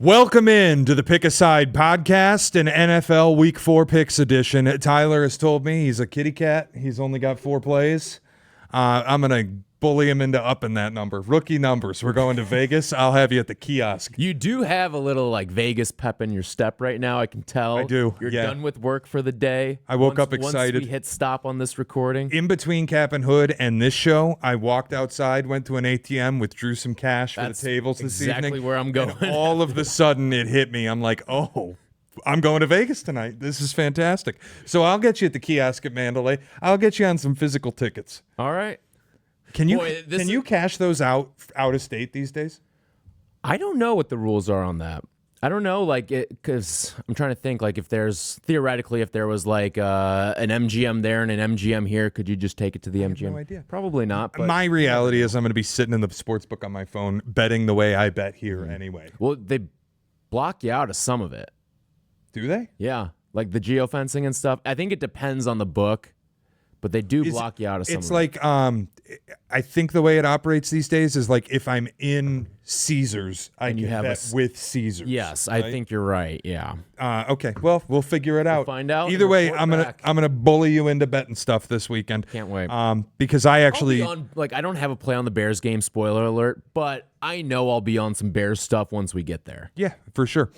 Welcome in to the Pick a Side podcast, an NFL Week 4 picks edition. Tyler has told me he's a kitty cat. He's only got 4 plays. I'm going to bully him into upping that number. Rookie numbers. We're going to Vegas. I'll have you at the kiosk. You do have a little Vegas pep in your step right now. I can tell. I do. You're done with work for the day. I woke up excited. Once we hit stop on this recording. In between Cap and Hood and this show, I walked outside, went to an ATM, withdrew some cash for the tables this evening. Exactly where I'm going. And all of a sudden, it hit me. I'm like, oh, I'm going to Vegas tonight. This is fantastic. So I'll get you at the kiosk at Mandalay. I'll get you on some physical tickets. All right. Can you cash those out of state these days? I don't know what the rules are on that. I don't know, because I'm trying to think, if there was an MGM there and an MGM here, could you just take it to the MGM? I have no idea. Probably not. But my reality is I'm going to be sitting in the sports book on my phone betting the way I bet here anyway. Well, they block you out of some of it. Do they? Yeah, like the geofencing and stuff. I think it depends on the book. But they do block you out of some. It's like I think the way it operates these days is like if I'm in Caesars, I can bet with Caesars. Yes, right? I think you're right. Yeah. Okay. Well, we'll figure it out. We'll find out. Either way, I'm gonna bully you into betting stuff this weekend. Can't wait. Because I actually I don't have a play on the Bears game. Spoiler alert. But I know I'll be on some Bears stuff once we get there. Yeah, for sure.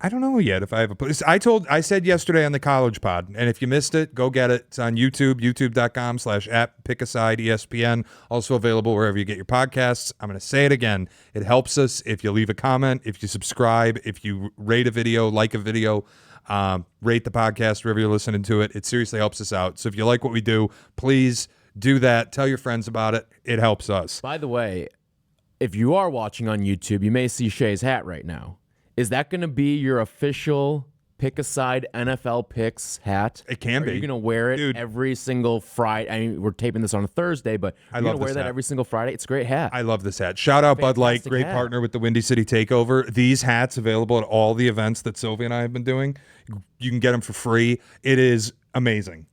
I don't know yet if I have a place. I said yesterday on the college pod, and if you missed it, go get it. It's on YouTube, youtube.com/@pickaSideESPN. Also available wherever you get your podcasts. I'm going to say it again. It helps us if you leave a comment, if you subscribe, if you rate a video, like a video, rate the podcast wherever you're listening to it. It seriously helps us out. So if you like what we do, please do that. Tell your friends about it. It helps us. By the way, if you are watching on YouTube, you may see Shea's hat right now. Is that going to be your official Pick a Side NFL Picks hat? It can be. Are you going to wear it every single Friday? I mean, we're taping this on a Thursday, but you're going to wear that every single Friday? It's a great hat. I love this hat. Shout out Bud Light, great partner with the Windy City Takeover. These hats available at all the events that Sylvia and I have been doing. You can get them for free. It is amazing.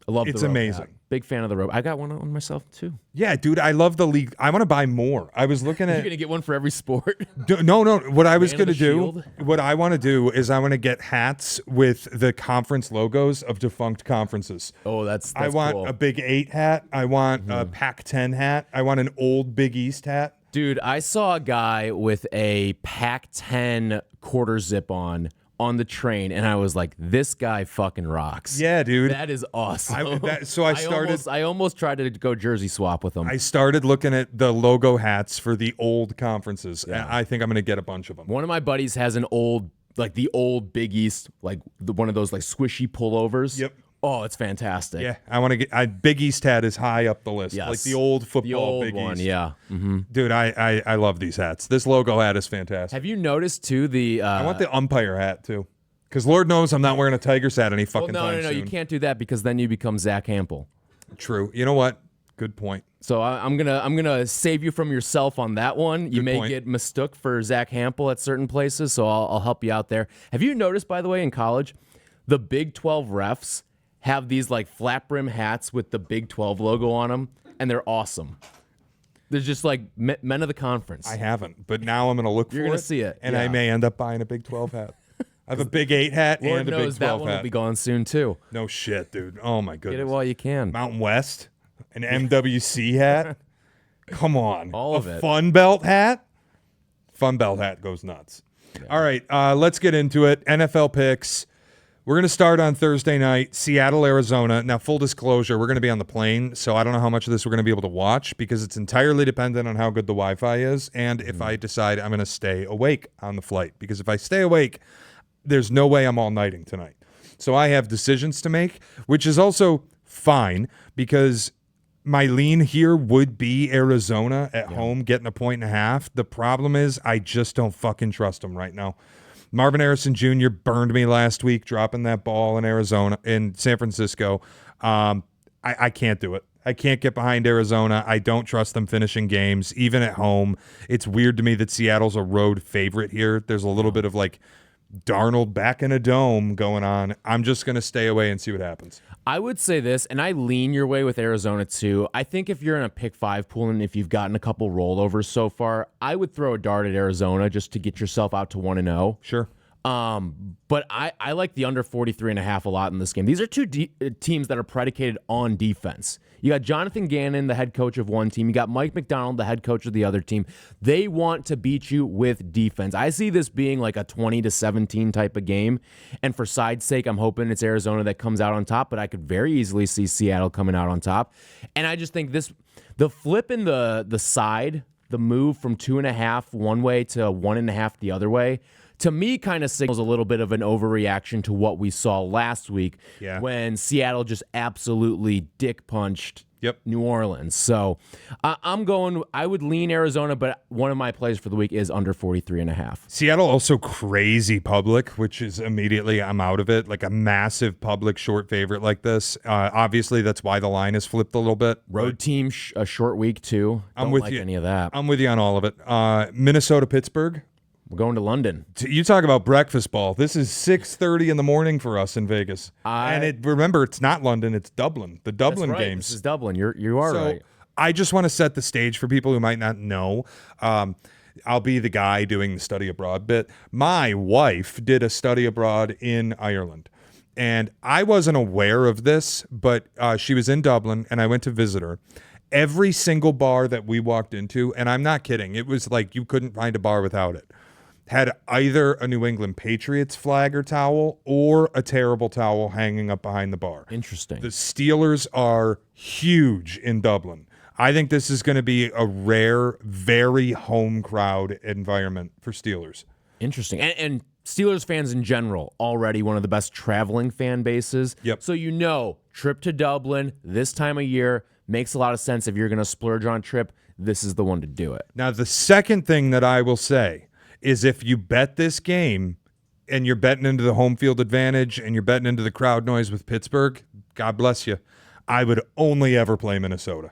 I love it's the rope amazing. hat. Big fan of the rope. I got one on myself too. Yeah, dude, I love the league. I want to buy more. I was looking at. You're gonna get one for every sport. No. What I was gonna do, what I want to do is I want to get hats with the conference logos of defunct conferences. Oh, that's I want cool. a Big 8 hat. I want a Pac-10 hat. I want an old Big East hat. Dude, I saw a guy with a Pac-10 quarter zip on the train, and I was like, this guy fucking rocks. Yeah, dude. That is awesome. I almost tried to go jersey swap with him. I started looking at the logo hats for the old conferences, and I think I'm going to get a bunch of them. One of my buddies has an old, the old Big East, one of those squishy pullovers. Yep. Oh, it's fantastic. Yeah, I want to get. Big East hat is high up the list, yes. like the old football the old Big one, East. Yeah. Mm-hmm. Dude, I love these hats. This logo hat is fantastic. Have you noticed too the? I want the umpire hat too, because Lord knows I'm not wearing a Tigers hat any fucking time No, soon. you can't do that because then you become Zach Hampel. True. You know what? Good point. So I'm gonna save you from yourself on that one. You may get mistook for Zach Hampel at certain places, so I'll help you out there. Have you noticed, by the way, in college, the Big 12 refs have these flat brim hats with the Big 12 logo on them, and they're awesome. They're just men of the conference. I haven't, but now I'm going to look for it. You're going to see it. And I may end up buying a Big 12 hat. I have a Big 8 hat Lord and a knows Big 12 that one hat. will be gone soon, too. No shit, dude. Oh, my goodness. Get it while you can. Mountain West, an MWC hat. Come on. All of it. Fun Belt hat? Fun Belt hat goes nuts. Yeah. All right, let's get into it. NFL picks. We're going to start on Thursday night, Seattle, Arizona. Now, full disclosure, we're going to be on the plane, so I don't know how much of this we're going to be able to watch because it's entirely dependent on how good the Wi-Fi is and if I decide I'm going to stay awake on the flight. Because if I stay awake, there's no way I'm all-nighting tonight. So I have decisions to make, which is also fine because my lean here would be Arizona at home getting a 1.5. The problem is I just don't fucking trust them right now. Marvin Harrison Jr. burned me last week dropping that ball in San Francisco. I can't do it. I can't get behind Arizona. I don't trust them finishing games, even at home. It's weird to me that Seattle's a road favorite here. There's a little bit of Darnold back in a dome going on. I'm just going to stay away and see what happens. I would say this, and I lean your way with Arizona too. I think if you're in a pick 5 pool and if you've gotten a couple rollovers so far, I would throw a dart at Arizona just to get yourself out to 1-0. Sure. But I like the under 43.5 a lot in this game. These are two teams that are predicated on defense. You got Jonathan Gannon, the head coach of one team. You got Mike McDonald, the head coach of the other team. They want to beat you with defense. I see this being like a 20-17 type of game. And for side's sake, I'm hoping it's Arizona that comes out on top, but I could very easily see Seattle coming out on top. And I just think the flip in the side, the move from 2.5 one way to 1.5 the other way, to me kind of signals a little bit of an overreaction to what we saw last week when Seattle just absolutely dick punched New Orleans. So I would lean Arizona, but one of my plays for the week is under 43.5. Seattle also crazy public, which is immediately I'm out of it. Like a massive public short favorite like this. Obviously, that's why the line has flipped a little bit. Road team, a short week too. I'm with like you. Any of that. I'm with you on all of it. Minnesota, Pittsburgh. We're going to London. You talk about breakfast ball. This is 6:30 in the morning for us in Vegas. Remember, it's not London, it's Dublin. The Dublin that's right. games. This is Dublin. You are right. I just want to set the stage for people who might not know. I'll be the guy doing the study abroad bit. My wife did a study abroad in Ireland. And I wasn't aware of this, but she was in Dublin, and I went to visit her. Every single bar that we walked into, and I'm not kidding, it was like you couldn't find a bar without it, had either a New England Patriots flag or towel or a terrible towel hanging up behind the bar. Interesting. The Steelers are huge in Dublin. I think this is going to be a rare, very home crowd environment for Steelers. Interesting. And Steelers fans in general, already one of the best traveling fan bases. Yep. So trip to Dublin this time of year makes a lot of sense. If you're going to splurge on a trip, this is the one to do it. Now, the second thing that I will say is if you bet this game and you're betting into the home field advantage and you're betting into the crowd noise with Pittsburgh, God bless you. I would only ever play Minnesota.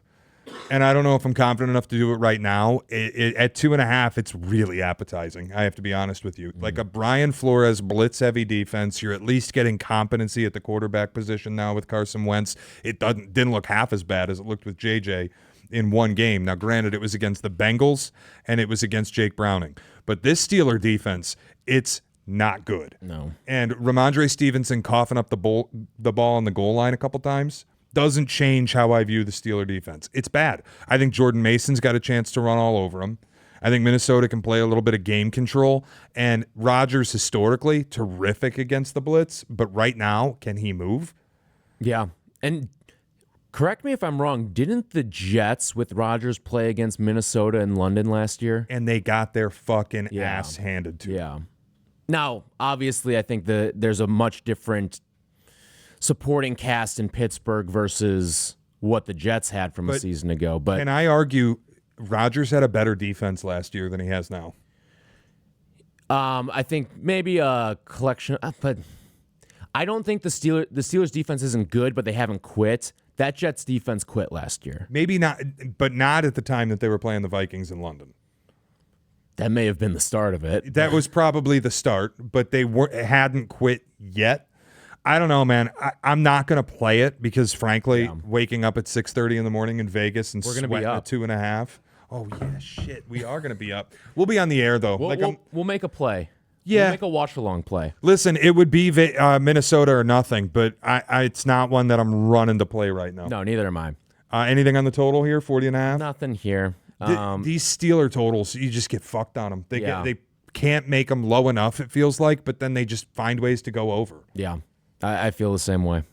And I don't know if I'm confident enough to do it right now. At 2.5, it's really appetizing. I have to be honest with you. Like a Brian Flores blitz-heavy defense, you're at least getting competency at the quarterback position now with Carson Wentz. It didn't look half as bad as it looked with JJ in one game. Now, granted, it was against the Bengals and it was against Jake Browning. But this Steeler defense, it's not good. No. And Ramondre Stevenson coughing up the ball on the goal line a couple times doesn't change how I view the Steeler defense. It's bad. I think Jordan Mason's got a chance to run all over him. I think Minnesota can play a little bit of game control. And Rodgers, historically, terrific against the blitz. But right now, can he move? Yeah. And correct me if I'm wrong, didn't the Jets with Rodgers play against Minnesota in London last year? And they got their fucking ass handed to them. Yeah. Now, obviously, I think there's a much different supporting cast in Pittsburgh versus what the Jets had from a season ago. But can I argue Rodgers had a better defense last year than he has now? I think maybe a collection, but I don't think the Steelers defense isn't good, but they haven't quit. That Jets defense quit last year. Maybe not, but not at the time that they were playing the Vikings in London. That may have been the start of it. That was probably the start, but they hadn't quit yet. I don't know, man. I'm not going to play it because, frankly, waking up at 6:30 in the morning in Vegas and we're gonna be up at 2.5. Oh, yeah, shit. We are going to be up. We'll be on the air, though. We'll make a play. Yeah. We'll make a watch-along play. Listen, it would be Minnesota or nothing, but it's not one that I'm running to play right now. No, neither am I. Anything on the total here, 40.5? Nothing here. These Steeler totals, you just get fucked on them. They can't make them low enough, it feels like, but then they just find ways to go over. Yeah, I feel the same way.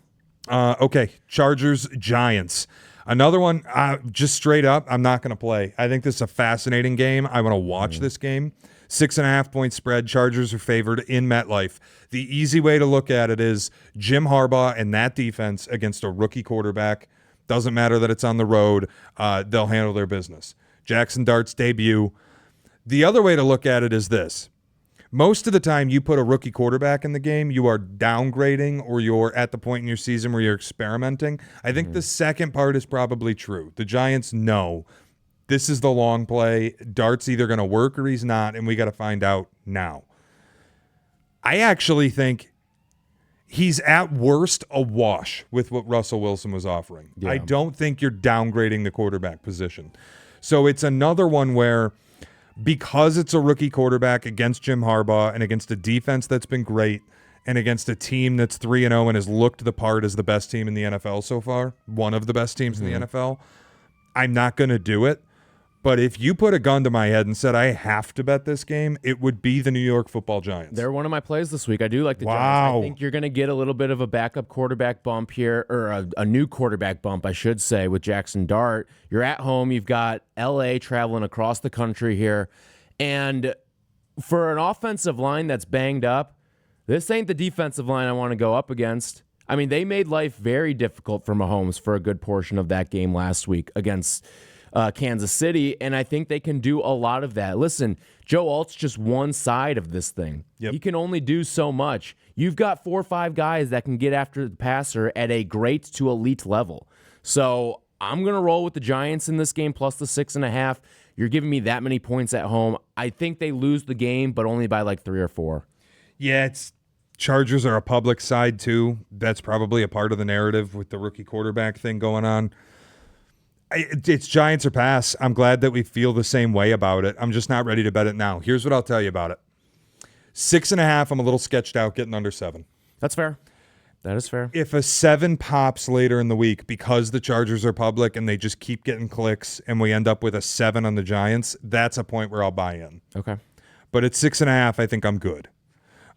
Okay, Chargers, Giants. Another one, just straight up, I'm not going to play. I think this is a fascinating game. I want to watch this game. 6.5-point spread. Chargers are favored in MetLife. The easy way to look at it is Jim Harbaugh and that defense against a rookie quarterback. Doesn't matter that it's on the road. They'll handle their business. Jackson Dart's debut. The other way to look at it is this. Most of the time you put a rookie quarterback in the game, you are downgrading or you're at the point in your season where you're experimenting. I think the second part is probably true. The Giants know this is the long play. Dart's either going to work or he's not, and we got to find out now. I actually think he's at worst a wash with what Russell Wilson was offering. Yeah. I don't think you're downgrading the quarterback position. So it's another one where, because it's a rookie quarterback against Jim Harbaugh and against a defense that's been great and against a team that's 3-0 and has looked the part as the best team in the NFL so far, one of the best teams in the NFL, I'm not going to do it. But if you put a gun to my head and said I have to bet this game, it would be the New York Football Giants. They're one of my plays this week. I do like the Giants. I think you're going to get a little bit of a backup quarterback bump here, or a new quarterback bump, I should say, with Jackson Dart. You're at home. You've got L.A. traveling across the country here. And for an offensive line that's banged up, this ain't the defensive line I want to go up against. I mean, they made life very difficult for Mahomes for a good portion of that game last week against Kansas City, and I think they can do a lot of that. Listen, Joe Alt's just one side of this thing. Yep. He can only do so much. You've got 4 or 5 guys that can get after the passer at a great to elite level. So I'm going to roll with the Giants in this game, plus the 6.5. You're giving me that many points at home. I think they lose the game, but only by like 3 or 4. Yeah, Chargers are a public side too. That's probably a part of the narrative with the rookie quarterback thing going on. It's Giants or pass. I'm glad that we feel the same way about it. I'm just not ready to bet it now. Here's what I'll tell you about it. 6.5, I'm a little sketched out getting under 7. That's fair. That is fair. If a 7 pops later in the week because the Chargers are public and they just keep getting clicks and we end up with a 7 on the Giants, that's a point where I'll buy in. Okay. But at 6.5, I think I'm good.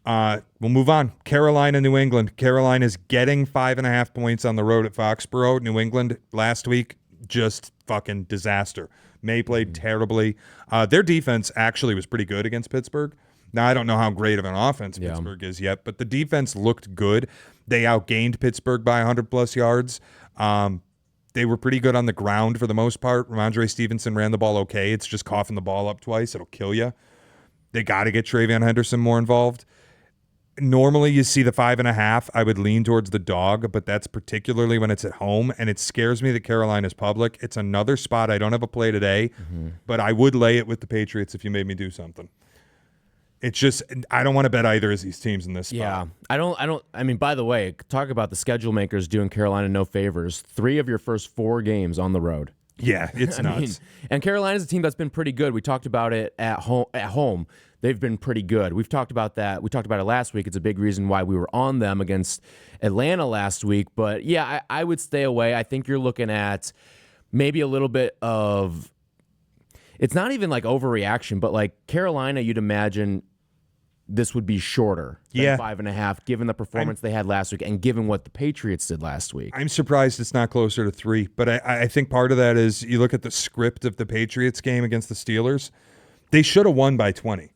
We'll move on. Carolina, New England. Carolina's getting 5.5 points on the road at Foxborough. New England last week, just fucking disaster. May played terribly. Their defense actually was pretty good against Pittsburgh. Now, I don't know how great of an offense Pittsburgh is yet, but the defense looked good. They outgained Pittsburgh by 100-plus yards. They were pretty good on the ground for the most part. Ramondre Stevenson ran the ball okay. It's just coughing the ball up twice. It'll kill you. They got to get TreVeyon Henderson more involved. Normally, you see the 5.5. I would lean towards the dog, but that's particularly when it's at home, and it scares me that Carolina's public. It's another spot. I don't have a play today, but I would lay it with the Patriots if you made me do something. It's just I don't want to bet either of these teams in this spot. Yeah, I mean, by the way, talk about the schedule makers doing Carolina no favors. 3 of your first 4 games on the road. Yeah, it's nuts. And Carolina's a team that's been pretty good. We talked about it at home. They've been pretty good. We've talked about that. We talked about it last week. It's a big reason why we were on them against Atlanta last week. But yeah, I would stay away. I think you're looking at maybe a little bit of, it's not even like overreaction, but like Carolina, you'd imagine this would be shorter than 5.5, given the performance they had last week and given what the Patriots did last week. I'm surprised it's not closer to 3, but I think part of that is you look at the script of the Patriots game against the Steelers. They should have won by 20.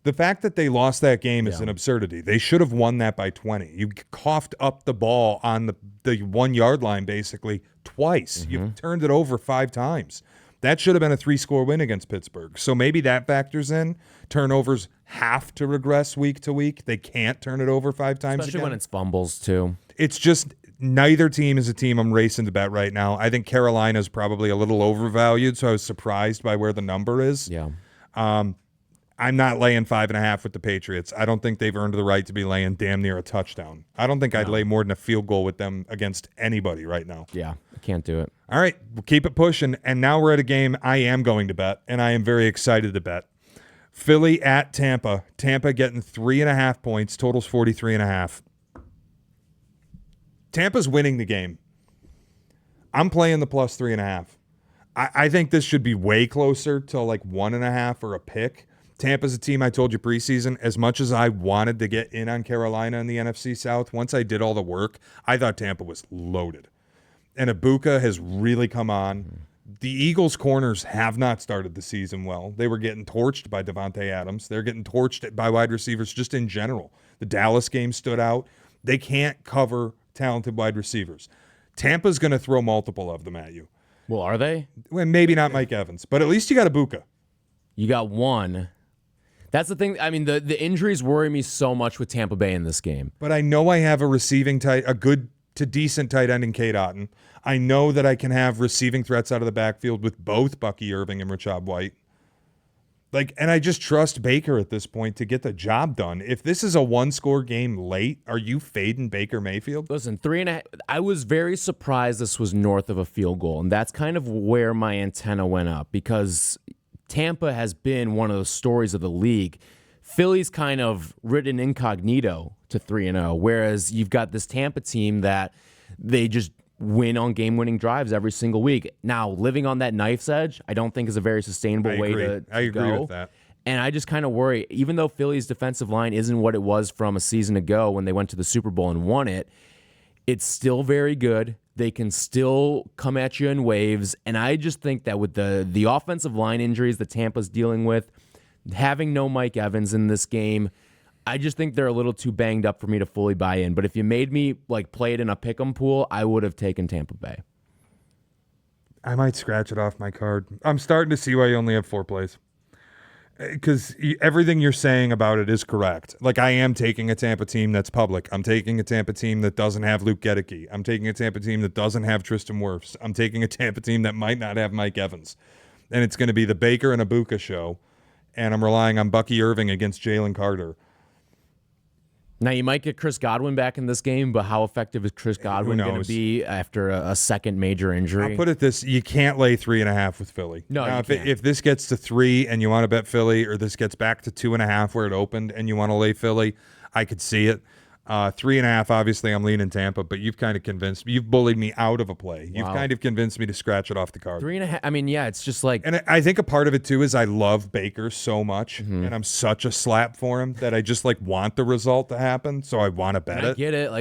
The fact that they lost that game is an absurdity. They should have won that by 20. You coughed up the ball on the 1-yard line basically twice. You turned it over 5 times. That should have been a 3-score win against Pittsburgh. So maybe that factors in. Turnovers have to regress week to week. They can't turn it over 5 times Especially again. when it's fumbles, too. It's just neither team is a team I'm racing to bet right now. I think Carolina's probably a little overvalued, so I was surprised by where the number is. Yeah. I'm not laying 5.5 with the Patriots. I don't think they've earned the right to be laying damn near a touchdown. I don't think I'd lay more than a field goal with them against anybody right now. Yeah, I can't do it. All right, we'll keep it pushing. And now we're at a game I am going to bet, and I am very excited to bet. Philly at Tampa. Tampa getting 3.5 points. Total's 43.5. Tampa's winning the game. I'm playing the plus 3.5. I think this should be way closer to like 1.5 or a pick. Tampa's a team I told you preseason. As much as I wanted to get in on Carolina in the NFC South, once I did all the work, I thought Tampa was loaded. And Ibuka has really come on. The Eagles' corners have not started the season well. They were getting torched by Devontae Adams. They're getting torched by wide receivers just in general. The Dallas game stood out. They can't cover talented wide receivers. Tampa's going to throw multiple of them at you. Well, are they? Well, maybe not Mike Evans, but at least you got Ibuka. You got one. That's the thing. I mean, the injuries worry me so much with Tampa Bay in this game. But I know I have a good to decent tight end in Cade Otton. I know that I can have receiving threats out of the backfield with both Bucky Irving and Rashad White. And I just trust Baker at this point to get the job done. If this is a one-score game late, are you fading Baker Mayfield? Listen, 3.5. I was very surprised this was north of a field goal, and that's kind of where my antenna went up because Tampa has been one of the stories of the league. Philly's kind of ridden incognito to 3-0, whereas you've got this Tampa team that they just win on game-winning drives every single week. Now, living on that knife's edge, I don't think is a very sustainable way to I agree go. with that. And I just kind of worry, even though Philly's defensive line isn't what it was from a season ago when they went to the Super Bowl and won it, it's still very good. They can still come at you in waves. And I just think that with the offensive line injuries that Tampa's dealing with, having no Mike Evans in this game, I just think they're a little too banged up for me to fully buy in. But if you made me play it in a pick'em pool, I would have taken Tampa Bay. I might scratch it off my card. I'm starting to see why you only have 4 plays. Because everything you're saying about it is correct. I am taking a Tampa team that's public. I'm taking a Tampa team that doesn't have Luke Gedeke. I'm taking a Tampa team that doesn't have Tristan Wirfs. I'm taking a Tampa team that might not have Mike Evans. And it's going to be the Baker and Ibuka show. And I'm relying on Bucky Irving against Jalen Carter. Now, you might get Chris Godwin back in this game, but how effective is Chris Godwin going to be after a second major injury? I'll put it this, you can't lay 3.5 with Philly. No, now, you can't. If this gets to 3 and you want to bet Philly, or this gets back to 2.5 where it opened and you want to lay Philly, I could see it. 3.5, obviously, I'm leaning Tampa, but you've kind of convinced me. You've bullied me out of a play. You've kind of convinced me to scratch it off the card. 3.5. I mean, yeah, it's just And I think a part of it too is I love Baker so much, and I'm such a slap for him that I just want the result to happen, so I want to bet it. I get it.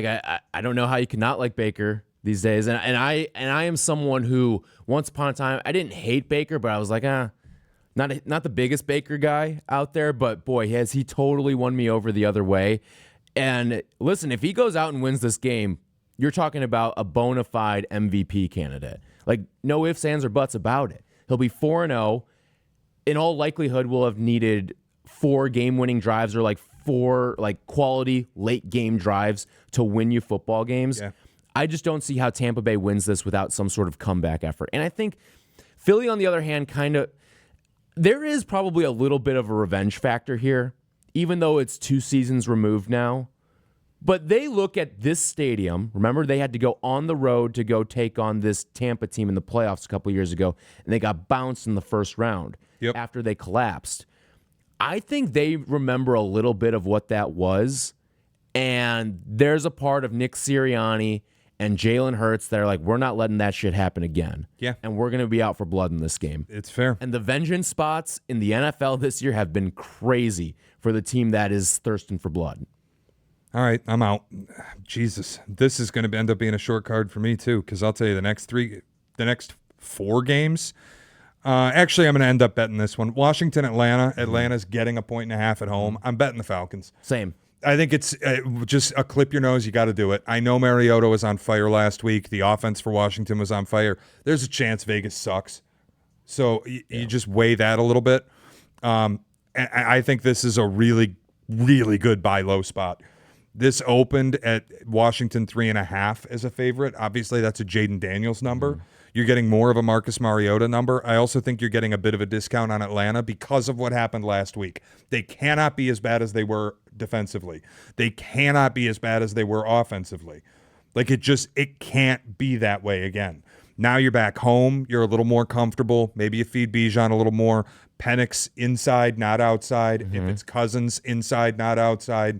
I don't know how you can not like Baker these days, and I am someone who once upon a time I didn't hate Baker, but I was like, not the biggest Baker guy out there, but boy, has he totally won me over the other way. And listen, if he goes out and wins this game, you're talking about a bona fide MVP candidate. No ifs, ands, or buts about it. He'll be 4-0. In all likelihood, will have needed 4 game-winning drives or 4 quality late game drives to win you football games. Yeah. I just don't see how Tampa Bay wins this without some sort of comeback effort. And I think Philly, on the other hand, there is probably a little bit of a revenge factor here, even though it's 2 seasons removed now. But they look at this stadium. Remember, they had to go on the road to go take on this Tampa team in the playoffs a couple years ago, and they got bounced in the first round after they collapsed. I think they remember a little bit of what that was, and there's a part of Nick Sirianni and Jalen Hurts that are we're not letting that shit happen again. Yeah. And we're going to be out for blood in this game. It's fair. And the vengeance spots in the NFL this year have been crazy for the team that is thirsting for blood. All right, I'm out. Jesus, this is going to end up being a short card for me too, because I'll tell you the next 4 games. Actually, I'm going to end up betting this one. Washington, Atlanta. Atlanta's getting a 1.5 at home. I'm betting the Falcons. Same. I think it's just a clip your nose. You got to do it. I know Mariota was on fire last week. The offense for Washington was on fire. There's a chance Vegas sucks. So you just weigh that a little bit. And I think this is a really, really good buy low spot. This opened at Washington 3.5 as a favorite. Obviously, that's a Jaden Daniels number. You're getting more of a Marcus Mariota number. I also think you're getting a bit of a discount on Atlanta because of what happened last week. They cannot be as bad as they were defensively. They cannot be as bad as they were offensively. It can't be that way again. Now you're back home. You're a little more comfortable. Maybe you feed Bijan a little more. Penix inside, not outside. If it's Cousins inside, not outside.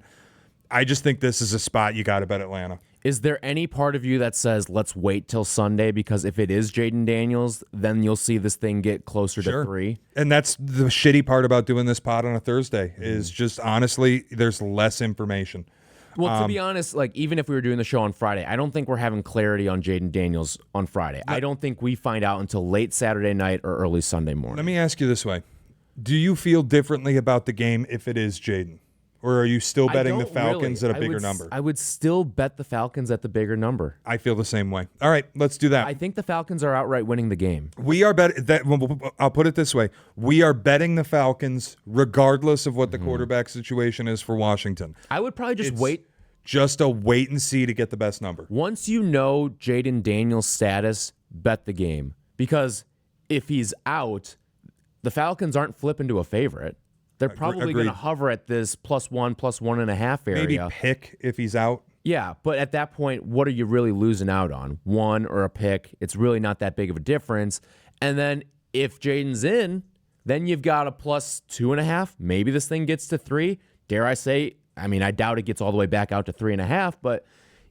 I just think this is a spot you got to bet Atlanta. Is there any part of you that says, let's wait till Sunday? Because if it is Jaden Daniels, then you'll see this thing get closer to 3. And that's the shitty part about doing this pod on a Thursday is just honestly, there's less information. Well, to be honest, even if we were doing the show on Friday, I don't think we're having clarity on Jaden Daniels on Friday. I don't think we find out until late Saturday night or early Sunday morning. Let me ask you this way. Do you feel differently about the game if it is Jaden? Or are you still betting the Falcons at a bigger number? I would still bet the Falcons at the bigger number. I feel the same way. All right, let's do that. I think the Falcons are outright winning the game. We are betting that. I'll put it this way: we are betting the Falcons regardless of what the quarterback situation is for Washington. I would probably just wait. Just a wait and see to get the best number. Once you know Jaden Daniels' status, bet the game, because if he's out, the Falcons aren't flipping to a favorite. They're probably going to hover at this +1, +1.5 area. Maybe pick if he's out. Yeah, but at that point, what are you really losing out on? One or a pick? It's really not that big of a difference. And then if Jaden's in, then you've got a +2.5. Maybe this thing gets to 3. Dare I say, I mean, I doubt it gets all the way back out to 3.5, but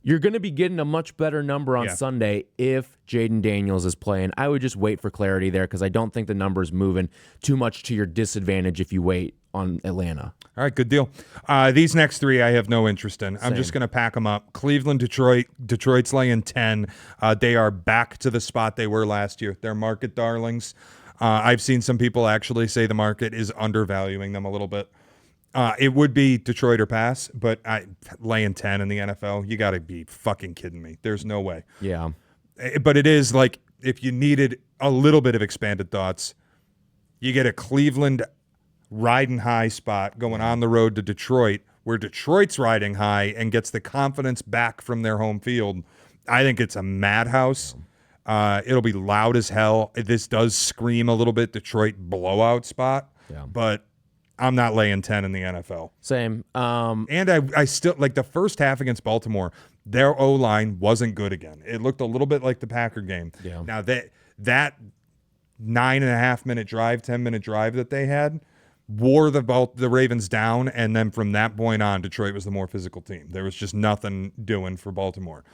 you're going to be getting a much better number on Sunday if Jaden Daniels is playing. I would just wait for clarity there because I don't think the number is moving too much to your disadvantage if you wait on Atlanta. All right, good deal. These next 3 I have no interest in. I'm just going to pack them up. Cleveland, Detroit. Detroit's laying 10. They are back to the spot they were last year. They're market darlings. I've seen some people actually say the market is undervaluing them a little bit. It would be Detroit or pass, but laying 10 in the NFL, you got to be fucking kidding me. There's no way. Yeah. But it is like if you needed a little bit of expanded thoughts, you get a Cleveland riding high spot going on the road to Detroit, where Detroit's riding high and gets the confidence back from their home field. I think it's a madhouse. It'll be loud as hell. This does scream a little bit Detroit blowout spot, but I'm not laying 10 in the NFL. Same. And I still like the first half against Baltimore. Their O-line wasn't good again. It looked a little bit like the Packer game. Yeah. Now that 9.5 minute drive, 10-minute drive that they had wore the Ravens down, and then from that point on, Detroit was the more physical team. There was just nothing doing for Baltimore.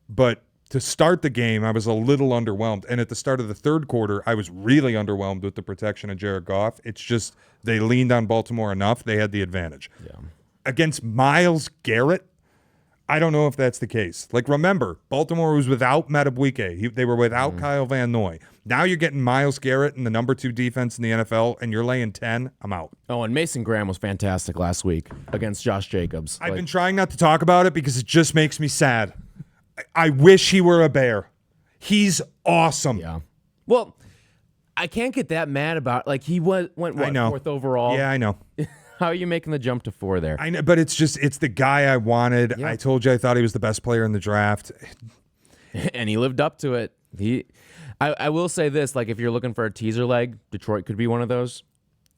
But to start the game, I was a little underwhelmed. And at the start of the third quarter, I was really underwhelmed with the protection of Jared Goff. It's just they leaned on Baltimore enough. They had the advantage. Yeah. Against Myles Garrett, I don't know if that's the case. Like, remember, Baltimore was without Madubuike. They were without Kyle Van Noy. Now you're getting Myles Garrett in the number 2 defense in the NFL, and you're laying 10. I'm out. Oh, and Mason Graham was fantastic last week against Josh Jacobs. I've been trying not to talk about it because it just makes me sad. I wish he were a Bear. He's awesome. Yeah. Well, I can't get that mad about he went what, 4th overall? Yeah, I know. How are you making the jump to 4 there? I know, but it's the guy I wanted. Yeah. I told you I thought he was the best player in the draft. And he lived up to it. I will say this, if you're looking for a teaser leg, Detroit could be one of those.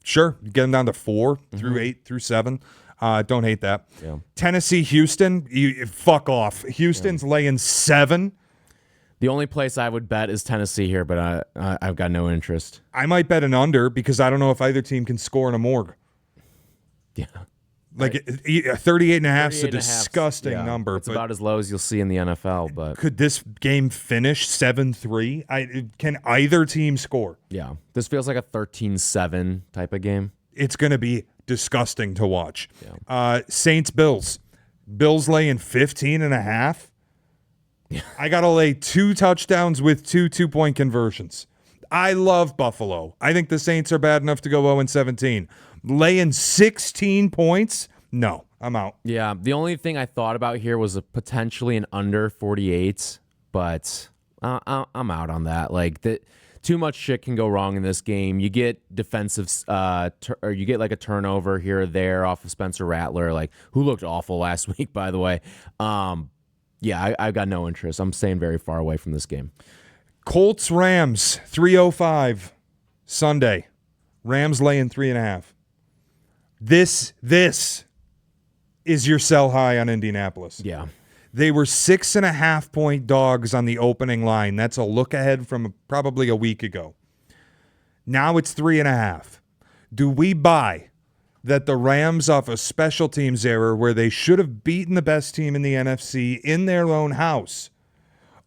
Sure. Get him down to 4 through 8 through 7. Don't hate that. Yeah. Tennessee, Houston, fuck off. Houston's laying 7. The only place I would bet is Tennessee here, but I've got no interest. I might bet an under because I don't know if either team can score in a morgue. Yeah. 38.5 is a disgusting number. It's about as low as you'll see in the NFL. But could this game finish 7-3? Can either team score? Yeah. This feels like a 13-7 type of game. It's going to be disgusting to watch. Yeah. Saints, Bills. Bills laying 15.5. I got to lay 2 touchdowns with 2 2-point conversions. I love Buffalo. I think the Saints are bad enough to go 0-17. Laying 16 points? No, I'm out. Yeah, the only thing I thought about here was potentially an under 48, but I'm out on that. Too much shit can go wrong in this game. You get defensive, or you get a turnover here or there off of Spencer Rattler, who looked awful last week, by the way. Yeah, I've got no interest. I'm staying very far away from this game. Colts, Rams, 3:05 Sunday. Rams laying 3.5. This is your sell high on Indianapolis. Yeah. They were 6.5-point dogs on the opening line. That's a look ahead from probably a week ago. Now it's 3.5. Do we buy that the Rams, off a special teams error where they should have beaten the best team in the NFC in their own house,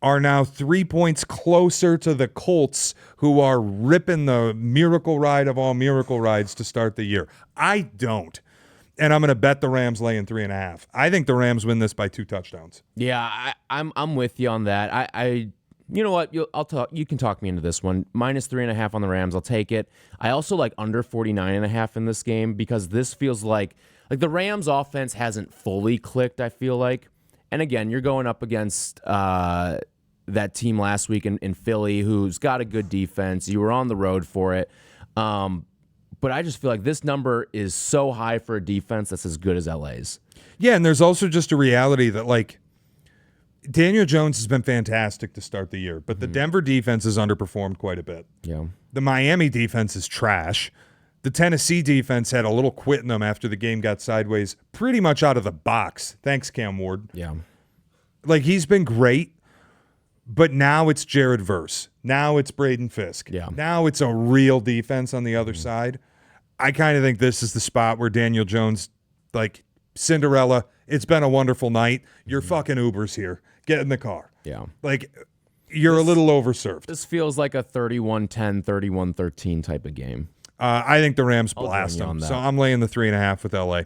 are now 3 points closer to the Colts, who are ripping the miracle ride of all miracle rides to start the year? I don't. And I'm going to bet the Rams laying 3.5. I think the Rams win this by 2 touchdowns. Yeah, I'm with you on that. You know what? You can talk me into this one. -3.5 on the Rams. I'll take it. I also like under 49.5 in this game because this feels like the Rams offense hasn't fully clicked, I feel like. And again, you're going up against that team last week in Philly who's got a good defense. You were on the road for it. But I just feel like this number is so high for a defense that's as good as LA's. Yeah, and there's also just a reality that, Daniel Jones has been fantastic to start the year, but the Denver defense has underperformed quite a bit. Yeah. The Miami defense is trash. The Tennessee defense had a little quit in them after the game got sideways pretty much out of the box. Thanks, Cam Ward. Yeah. Like, he's been great, but now it's Jared Verse. Now it's Braden Fisk. Yeah. Now it's a real defense on the other side. I kind of think this is the spot where Daniel Jones, like, Cinderella, it's been a wonderful night. Your fucking Uber's here. Get in the car. Yeah. Like, you're a little overserved. This feels like a 31-10, 31-13 type of game. I think the Rams I'll blast join you them. on So that. I'm laying the 3.5 with LA.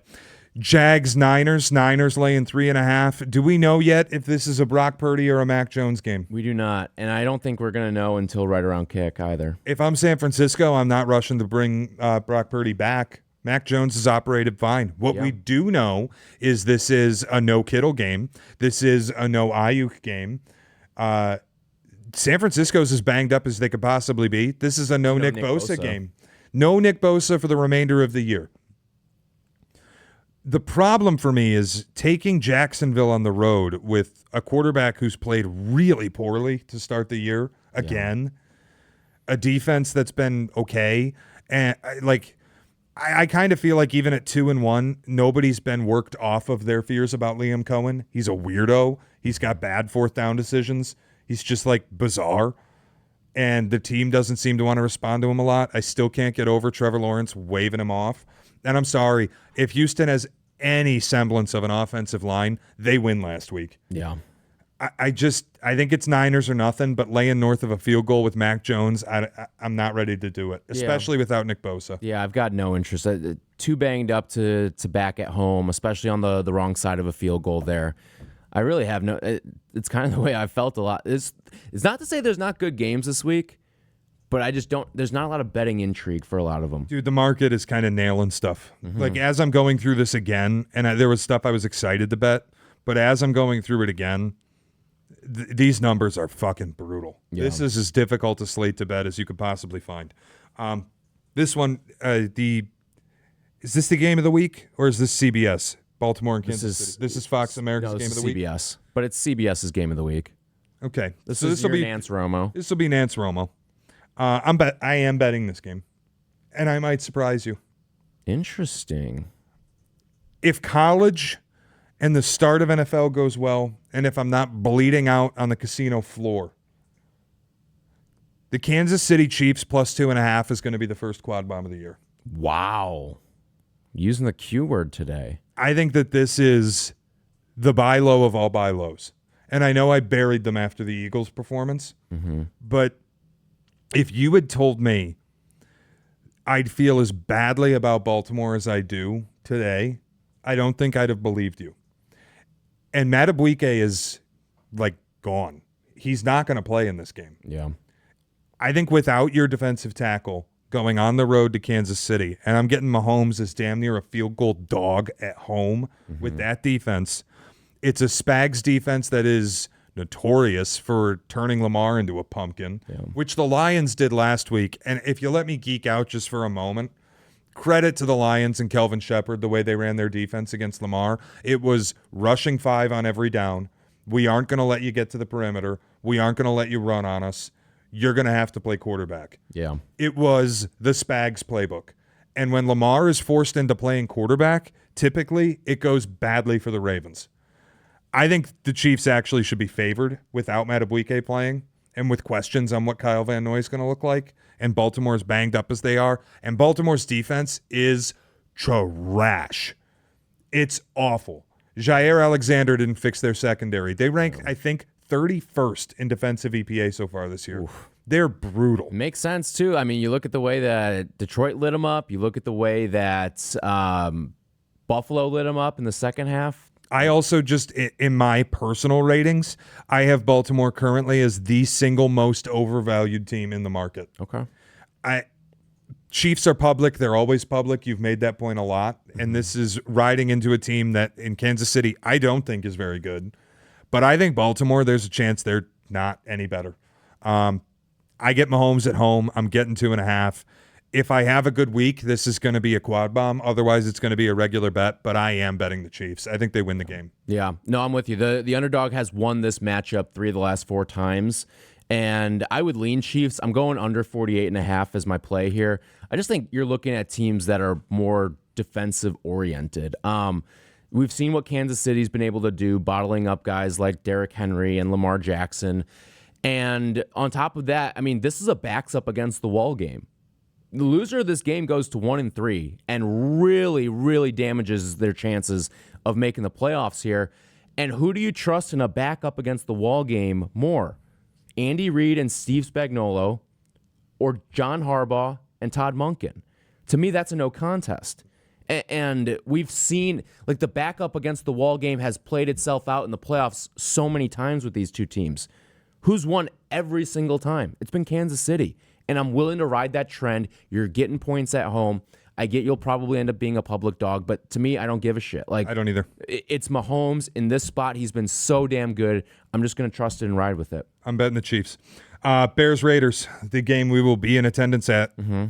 Jags, Niners. Niners laying 3.5. Do we know yet if this is a Brock Purdy or a Mac Jones game? We do not, and I don't think we're going to know until right around kick either. If I'm San Francisco, I'm not rushing to bring Brock Purdy back. Mac Jones has operated fine. What we do know is this is a no Kittle game. This is a no Ayuk game. San Francisco's as banged up as they could possibly be. This is a no Nick Bosa game. No Nick Bosa for the remainder of the year. The problem for me is taking Jacksonville on the road with a quarterback who's played really poorly to start the year again, a defense that's been okay, and I kind of feel like even at 2-1, nobody's been worked off of their fears about Liam Cohen. He's a weirdo. He's got bad fourth down decisions. He's just like bizarre. And the team doesn't seem to want to respond to him a lot. I still can't get over Trevor Lawrence waving him off. And I'm sorry, if Houston has any semblance of an offensive line, they win last week. Yeah. I think it's Niners or nothing, but laying north of a field goal with Mac Jones, I'm not ready to do it, especially without Nick Bosa. Yeah, I've got no interest. Too banged up to back at home, especially on the wrong side of a field goal there. I really have no. It's kind of the way I felt a lot. It's not to say there's not good games this week, but I just don't. There's not a lot of betting intrigue for a lot of them. Dude, the market is kind of nailing stuff. Like, as I'm going through this again, and there was stuff I was excited to bet, but as I'm going through it again, these numbers are fucking brutal. Yeah. This is as difficult a slate to bet as you could possibly find. This one, is this the game of the week, or is this CBS? Baltimore and Kansas City. This is Fox America's game of the week? CBS, but it's CBS's game of the week. Okay. This so is will be Nance Romo. This will be Nance Romo. I am betting this game, and I might surprise you. Interesting. If college and the start of NFL goes well, and if I'm not bleeding out on the casino floor, the Kansas City Chiefs plus 2.5 is going to be the first quad bomb of the year. Wow. Using the Q word today. I think that this is the buy low of all buy lows. And I know I buried them after the Eagles' performance, but if you had told me I'd feel as badly about Baltimore as I do today, I don't think I'd have believed you. And Madubuike is, like, gone. He's not going to play in this game. Yeah. I think without your defensive tackle going on the road to Kansas City, and I'm getting Mahomes as damn near a field goal dog at home with that defense, it's a Spags defense that is notorious for turning Lamar into a pumpkin, which the Lions did last week. And if you let me geek out just for a moment, credit to the Lions and Kelvin Shepard, the way they ran their defense against Lamar. It was rushing 5 on every down. We aren't going to let you get to the perimeter. We aren't going to let you run on us. You're going to have to play quarterback. Yeah. It was the Spags playbook. And when Lamar is forced into playing quarterback, typically it goes badly for the Ravens. I think the Chiefs actually should be favored without Madubuike playing and with questions on what Kyle Van Noy is going to look like. And Baltimore's banged up as they are. And Baltimore's defense is trash. It's awful. Jair Alexander didn't fix their secondary. They rank, I think, 31st in defensive EPA so far this year. Oof. They're brutal. It makes sense, too. I mean, you look at the way that Detroit lit them up. You look at the way that Buffalo lit them up in the second half. I also just, in my personal ratings, I have Baltimore currently as the single most overvalued team in the market. Okay. Chiefs are public. They're always public. You've made that point a lot. And this is riding into a team that in Kansas City I don't think is very good. But I think Baltimore, there's a chance they're not any better. I get Mahomes at home. I'm getting 2.5. if I have a good week, this is going to be a quad bomb. Otherwise, it's going to be a regular bet, but I am betting the Chiefs. I think they win the game. Yeah. No, I'm with you. The underdog has won this matchup 3 of the last 4 times, and I would lean Chiefs. I'm going under 48.5 as my play here. I just think you're looking at teams that are more defensive-oriented. We've seen what Kansas City's been able to do, bottling up guys like Derrick Henry and Lamar Jackson. And on top of that, I mean, this is a backs up against the wall game. The loser of this game goes to 1-3 and really, really damages their chances of making the playoffs here. And who do you trust in a back up against the wall game more? Andy Reid and Steve Spagnuolo or John Harbaugh and Todd Monken? To me, that's a no contest. And we've seen, like, the backup against the wall game has played itself out in the playoffs so many times with these two teams. Who's won every single time? It's been Kansas City. And I'm willing to ride that trend. You're getting points at home. I get you'll probably end up being a public dog, but to me, I don't give a shit. Like, I don't either. It's Mahomes. In this spot, he's been so damn good. I'm just going to trust it and ride with it. I'm betting the Chiefs. Bears-Raiders, the game we will be in attendance at. Mm-hmm.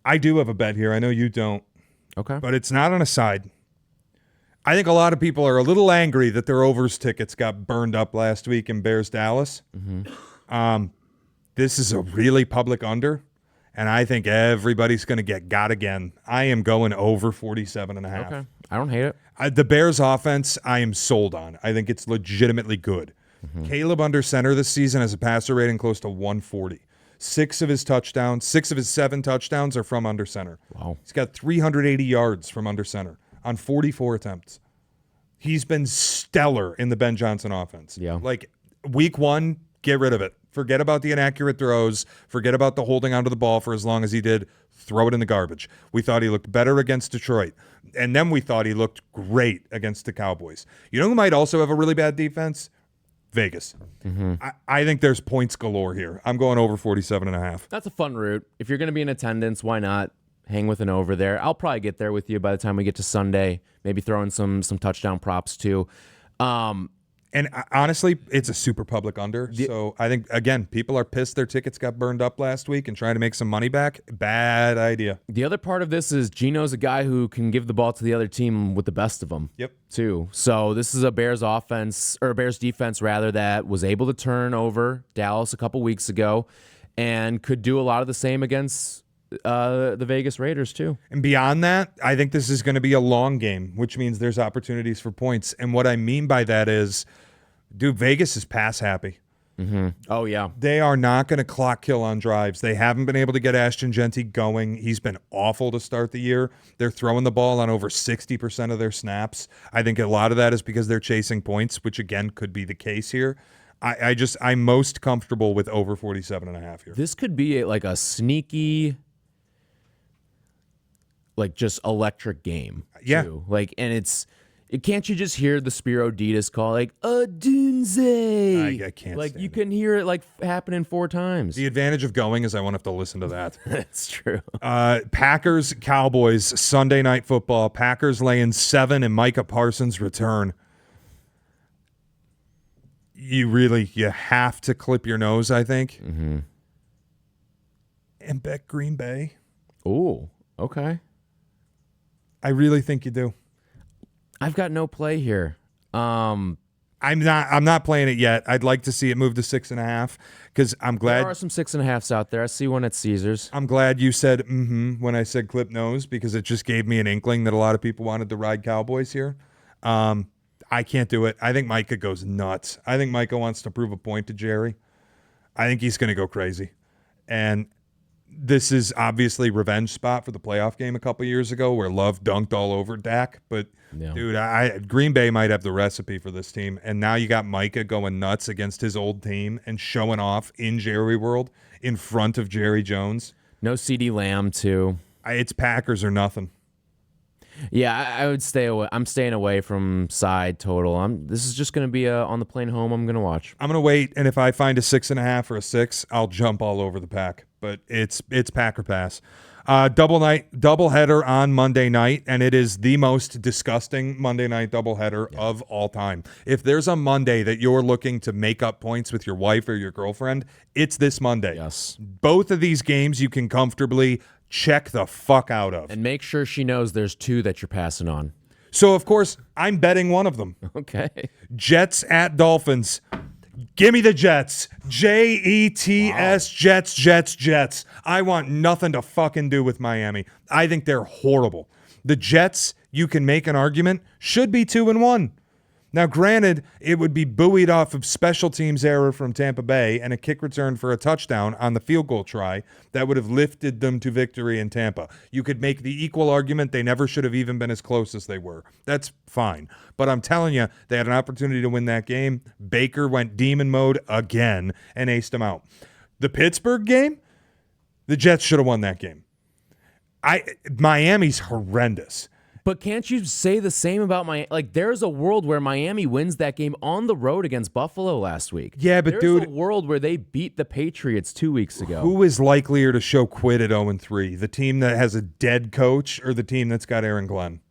I do have a bet here. I know you don't. Okay. But it's not on a side. I think a lot of people are a little angry that their overs tickets got burned up last week in Bears-Dallas. Mm-hmm. This is a really public under, and I think everybody's going to get got again. I am going over 47.5. Okay. I don't hate it. The Bears offense, I am sold on. I think it's legitimately good. Mm-hmm. Caleb under center this season has a passer rating close to 140. 6 of his 7 touchdowns are from under center. Wow. He's got 380 yards from under center on 44 attempts. He's been stellar in the Ben Johnson offense. Yeah. Like, week 1, get rid of it. Forget about the inaccurate throws. Forget about the holding onto the ball for as long as he did. Throw it in the garbage. We thought he looked better against Detroit. And then we thought he looked great against the Cowboys. You know who might also have a really bad defense? Vegas. Mm-hmm. I think there's points galore here. I'm going over 47.5. That's a fun route. If you're going to be in attendance, why not hang with an over there? I'll probably get there with you by the time we get to Sunday. Maybe throw in some touchdown props too. And honestly, it's a super public under. So I think, again, people are pissed their tickets got burned up last week and trying to make some money back. Bad idea. The other part of this is Geno's a guy who can give the ball to the other team with the best of them. Yep. Too. So this is a Bears offense, or a Bears defense rather, that was able to turn over Dallas a couple weeks ago and could do a lot of the same against the Vegas Raiders too. And beyond that, I think this is going to be a long game, which means there's opportunities for points. And what I mean by that is, dude, Vegas is pass happy. Mm-hmm. Oh, yeah. They are not going to clock kill on drives. They haven't been able to get Ashton Genty going. He's been awful to start the year. They're throwing the ball on over 60% of their snaps. I think a lot of that is because they're chasing points, which again could be the case here. I'm most comfortable with over 47.5 here. This could be like a sneaky, like, just electric game. Yeah. Too. Like, and can't you just hear the Spiro Ditas call, like, a Dunze? I can't. Like, you can hear it, like, happening 4 times. The advantage of going is I won't have to listen to that. That's true. Packers, Cowboys, Sunday Night Football. Packers laying 7 and Micah Parsons return. You have to clip your nose, I think. Mm-hmm. And bet Green Bay. Ooh, okay. I really think you do. I've got no play here. I'm not playing it yet. I'd like to see it move to 6.5 because I'm glad there are some 6.5s out there. I see one at Caesars. I'm glad you said when I said clip nose because it just gave me an inkling that a lot of people wanted to ride Cowboys here. I can't do it. I think Micah goes nuts. I think Micah wants to prove a point to Jerry. I think he's going to go crazy. And this is obviously revenge spot for the playoff game a couple years ago where Love dunked all over Dak. But, dude, Green Bay might have the recipe for this team. And now you got Micah going nuts against his old team and showing off in Jerry World in front of Jerry Jones. No CeeDee Lamb, too. It's Packers or nothing. Yeah, I would stay away. I'm staying away from side total. This is just going to be on the plane home. I'm going to watch. I'm going to wait, and if I find a 6.5 or a 6, I'll jump all over the pack. But it's Packer pass. Doubleheader on Monday night, and it is the most disgusting Monday night doubleheader of all time. If there's a Monday that you're looking to make up points with your wife or your girlfriend, it's this Monday. Yes. Both of these games you can comfortably check the fuck out of. And make sure she knows there's 2 that you're passing on. So, of course, I'm betting one of them. Okay. Jets at Dolphins. Give me the Jets. Jets, Jets. I want nothing to fucking do with Miami. I think they're horrible. The Jets, you can make an argument, should be 2-1. Now, granted, it would be buoyed off of special teams error from Tampa Bay and a kick return for a touchdown on the field goal try that would have lifted them to victory in Tampa. You could make the equal argument they never should have even been as close as they were. That's fine. But I'm telling you, they had an opportunity to win that game. Baker went demon mode again and aced them out. The Pittsburgh game, the Jets should have won that game. Miami's horrendous. But can't you say the same about there's a world where Miami wins that game on the road against Buffalo last week. Yeah, but there's a world where they beat the Patriots 2 weeks ago. Who is likelier to show quit at 0-3? The team that has a dead coach or the team that's got Aaron Glenn?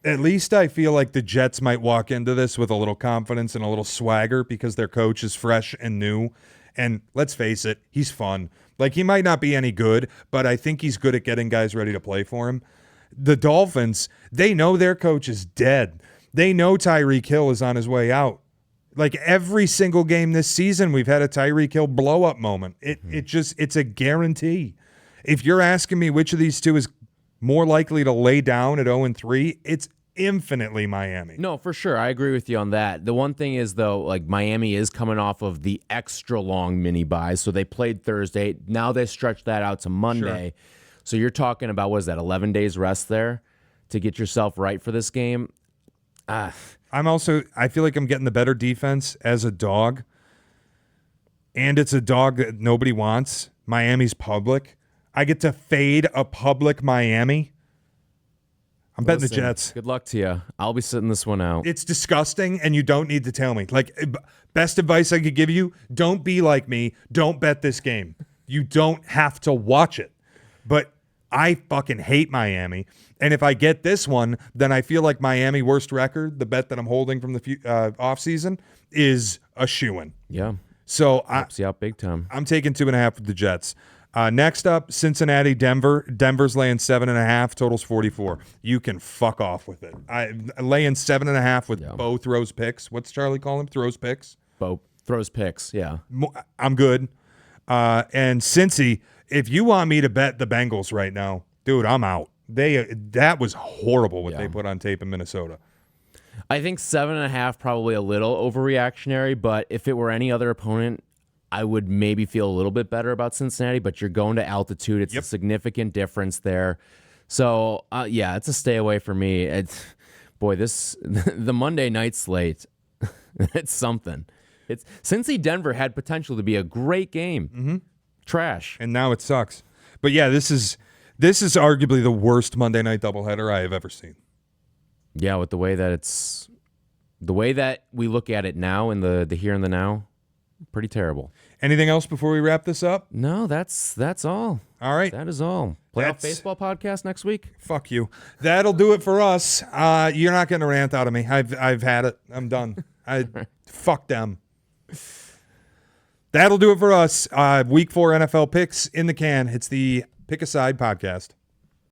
At least I feel like the Jets might walk into this with a little confidence and a little swagger because their coach is fresh and new. And let's face it, he's fun. Like, he might not be any good, but I think he's good at getting guys ready to play for him. The Dolphins, they know their coach is dead. They know Tyreek Hill is on his way out. Like, every single game this season, we've had a Tyreek Hill blow-up moment. It's a guarantee. If you're asking me which of these two is more likely to lay down at 0-3, it's infinitely Miami. No, for sure. I agree with you on that. The one thing is, though, like, Miami is coming off of the extra long mini buys. So they played Thursday. Now they stretched that out to Monday. Sure. So you're talking about, what is that, 11 days rest there to get yourself right for this game? I feel like I'm getting the better defense as a dog. And it's a dog that nobody wants. Miami's public. I get to fade a public Miami. I'm betting the Jets. Good luck to you. I'll be sitting this one out. It's disgusting, and you don't need to tell me. Like, best advice I could give you, don't be like me. Don't bet this game. You don't have to watch it. But I fucking hate Miami. And if I get this one, then I feel like Miami worst record, the bet that I'm holding from the offseason, is a shoo-in. Yeah. So helps you out big time. I'm taking 2.5 with the Jets. Next up, Cincinnati, Denver. Denver's laying 7.5. Total's 44. You can fuck off with it. Laying 7.5 with Bo throws picks. What's Charlie call him? Throws picks? Bo throws picks, yeah. I'm good. And Cincy, if you want me to bet the Bengals right now, dude, I'm out. That was horrible what they put on tape in Minnesota. I think 7.5 probably a little overreactionary, but if it were any other opponent, I would maybe feel a little bit better about Cincinnati, but you're going to altitude. It's a significant difference there. So, it's a stay away for me. The Monday night slate, it's something. Cincy Denver had potential to be a great game. Mm-hmm. Trash. And now it sucks. But yeah, this is arguably the worst Monday night doubleheader I have ever seen. Yeah, with the way that we look at it now in the here and the now, pretty terrible. Anything else before we wrap this up? No, that's all. All right. That is all. Playoff baseball podcast next week? Fuck you. That'll do it for us. You're not getting a rant out of me. I've had it. I'm done. Fuck them. That'll do it for us. Week 4 NFL picks in the can. It's the Pick a Side podcast.